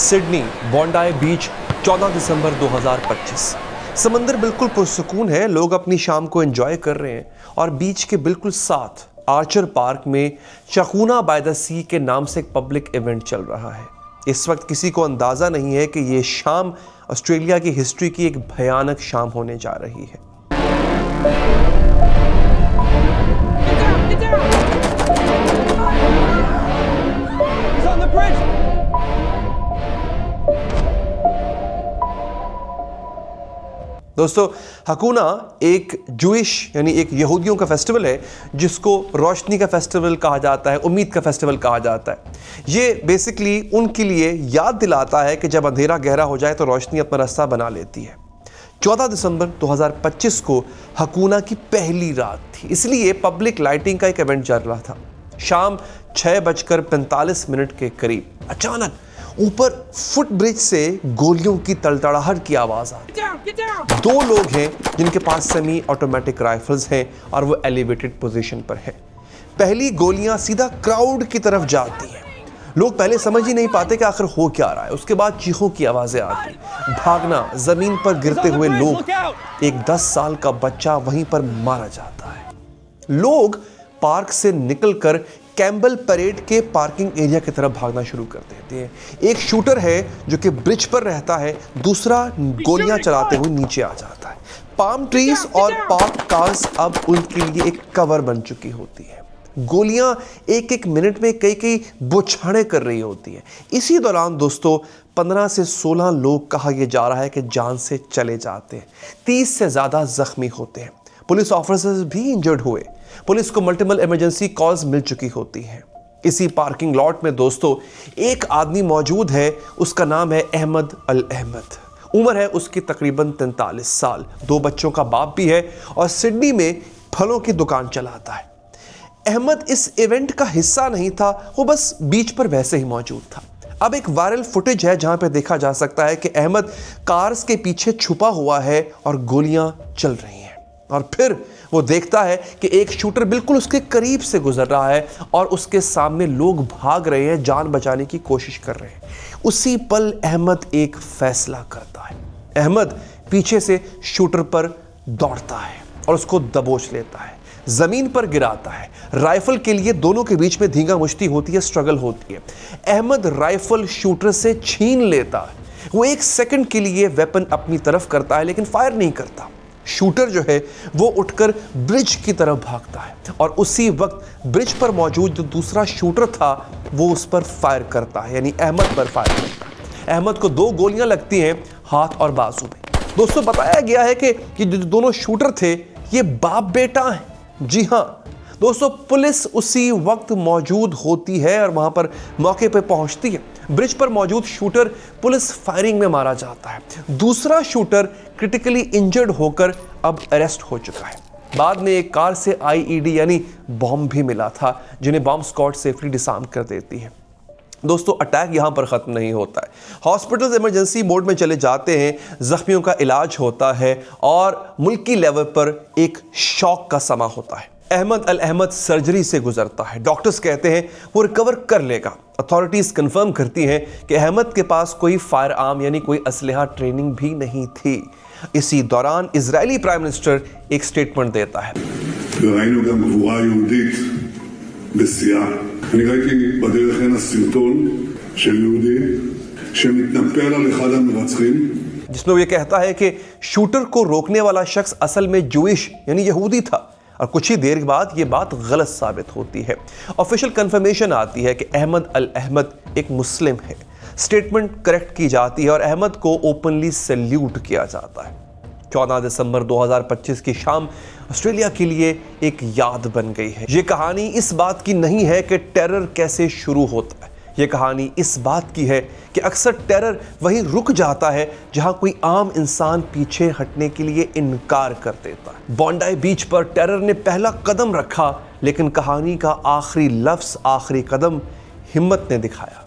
Sydney बॉन्डाई बीच 14 दिसंबर 2025। समंदर बिल्कुल पुरसुकून है, लोग अपनी शाम को एंजॉय कर रहे हैं और बीच के बिल्कुल साथ आर्चर पार्क में चखूना बाय द सी के नाम से एक पब्लिक इवेंट चल रहा है। इस वक्त किसी को अंदाज़ा नहीं है कि ये शाम ऑस्ट्रेलिया की हिस्ट्री की एक भयानक शाम होने जा रही है। दोस्तों, हकूना एक जूइश यानी एक यहूदियों का फेस्टिवल है जिसको रोशनी का फेस्टिवल कहा जाता है, उम्मीद का फेस्टिवल कहा जाता है। ये बेसिकली उनके लिए याद दिलाता है कि जब अंधेरा गहरा हो जाए तो रोशनी अपना रास्ता बना लेती है। 14 दिसंबर 2025 को हकूना की पहली रात थी, इसलिए पब्लिक लाइटिंग का एक इवेंट चल रहा था। शाम 6:45 के करीब अचानक ऊपर फुट ब्रिज से गोलियों की तड़तड़ाहट की आवाज आई। दो लोग हैं जिनके पास सेमी ऑटोमेटिक राइफल्स हैं और वो एलिवेटेड पोजीशन पर हैं। पहली गोलियां सीधा क्राउड की तरफ जाती हैं। लोग पहले समझ ही नहीं पाते कि आखिर हो क्या रहा है। उसके बाद चीखों की आवाजें आती, भागना, जमीन पर गिरते हुए लोग, एक 10 साल का बच्चा वहीं पर मारा जाता है। लोग पार्क से निकलकर कैम्बल परेड के पार्किंग एरिया की तरफ भागना शुरू कर देते हैं। एक शूटर है जो कि ब्रिज पर रहता है, दूसरा गोलियां चलाते हुए नीचे आ जाता है। पाम ट्रीज और पार्क कार्स अब उनके लिए एक कवर बन चुकी होती है। गोलियां एक एक मिनट में कई कई बौछारें कर रही होती हैं। इसी दौरान दोस्तों 15 से 16 लोग कहा यह जा रहा है कि जान से चले जाते हैं। 30 से ज़्यादा जख्मी होते हैं। पुलिस ऑफिसर्स भी इंजर्ड हुए। पुलिस को मल्टीपल इमरजेंसी कॉल्स मिल चुकी होती हैं। इसी पार्किंग लॉट में दोस्तों एक आदमी मौजूद है, उसका नाम है अहमद अल अहमद। उम्र है उसकी तकरीबन 43 साल, 2 बच्चों का बाप भी है और सिडनी में फलों की दुकान चलाता है। अहमद इस इवेंट का हिस्सा नहीं था, वो बस बीच पर वैसे ही मौजूद था। अब एक वायरल फुटेज है जहां पे देखा जा सकता है कि अहमद कार्स के पीछे छुपा हुआ है और गोलियां चल रही हैं। और फिर वो देखता है कि एक शूटर बिल्कुल उसके करीब से गुजर रहा है और उसके सामने लोग भाग रहे हैं, जान बचाने की कोशिश कर रहे हैं। उसी पल अहमद एक फैसला करता है। अहमद पीछे से शूटर पर दौड़ता है और उसको दबोच लेता है, जमीन पर गिराता है। राइफल के लिए दोनों के बीच में धींगा मुश्ती होती है, स्ट्रगल होती है। अहमद राइफल शूटर से छीन लेता है। वो 1 सेकंड के लिए वेपन अपनी तरफ करता है लेकिन फायर नहीं करता। शूटर जो है वो उठकर ब्रिज की तरफ भागता है और उसी वक्त ब्रिज पर मौजूद जो दूसरा शूटर था वो उस पर फायर करता है, यानी अहमद पर फायर करता है। अहमद को 2 गोलियां लगती हैं हाथ और बाजू में। दोस्तों, बताया गया है कि जो दोनों शूटर थे ये बाप बेटा हैं। जी हाँ दोस्तों, पुलिस उसी वक्त मौजूद होती है और वहां पर मौके पर पहुंचती है। ब्रिज पर मौजूद शूटर पुलिस फायरिंग में मारा जाता है। दूसरा शूटर क्रिटिकली इंजर्ड होकर अब अरेस्ट हो चुका है। बाद में एक कार से आईईडी यानी बॉम्ब भी मिला था जिन्हें बॉम्ब स्क्वाड सेफली डिसआर्म कर देती है। दोस्तों, अटैक यहां पर खत्म नहीं होता है। हॉस्पिटल्स इमरजेंसी मोड में चले जाते हैं, जख्मियों का इलाज होता है और मुल्की लेवल पर एक शॉक का समा होता है। अहमद अल अहमद सर्जरी से गुजरता है। डॉक्टर्स कहते हैं वो रिकवर कर लेगा। अथॉरिटीज कंफर्म करती हैं कि अहमद के पास कोई फायर आर्म यानी कोई असलहा ट्रेनिंग भी नहीं थी। इसी दौरान इजरायली प्राइम मिनिस्टर एक स्टेटमेंट देता है। ראינו גם גבורה יהודית בשיאה. אני ראיתי בדרך הנה סרטון של יהודי שמתנפל על אחד המרצחים, जिसमें वो ये कहता है कि शूटर को रोकने वाला शख्स असल में जूइश यानी यहूदी था और कुछ ही देर बाद ये बात गलत साबित होती है। ऑफिशियल कंफर्मेशन आती है कि अहमद अल अहमद एक मुस्लिम है। स्टेटमेंट करेक्ट की जाती है और अहमद को ओपनली सैल्यूट किया जाता है। 14 दिसंबर 2025 की शाम ऑस्ट्रेलिया के लिए एक याद बन गई है। ये कहानी इस बात की नहीं है कि टेरर कैसे शुरू होता है। ये कहानी इस बात की है कि अक्सर टेरर वहीं रुक जाता है जहां कोई आम इंसान पीछे हटने के लिए इनकार कर देता है। बॉन्डाई बीच पर टेरर ने पहला कदम रखा, लेकिन कहानी का आखिरी लफ्ज़, आखिरी कदम हिम्मत ने दिखाया।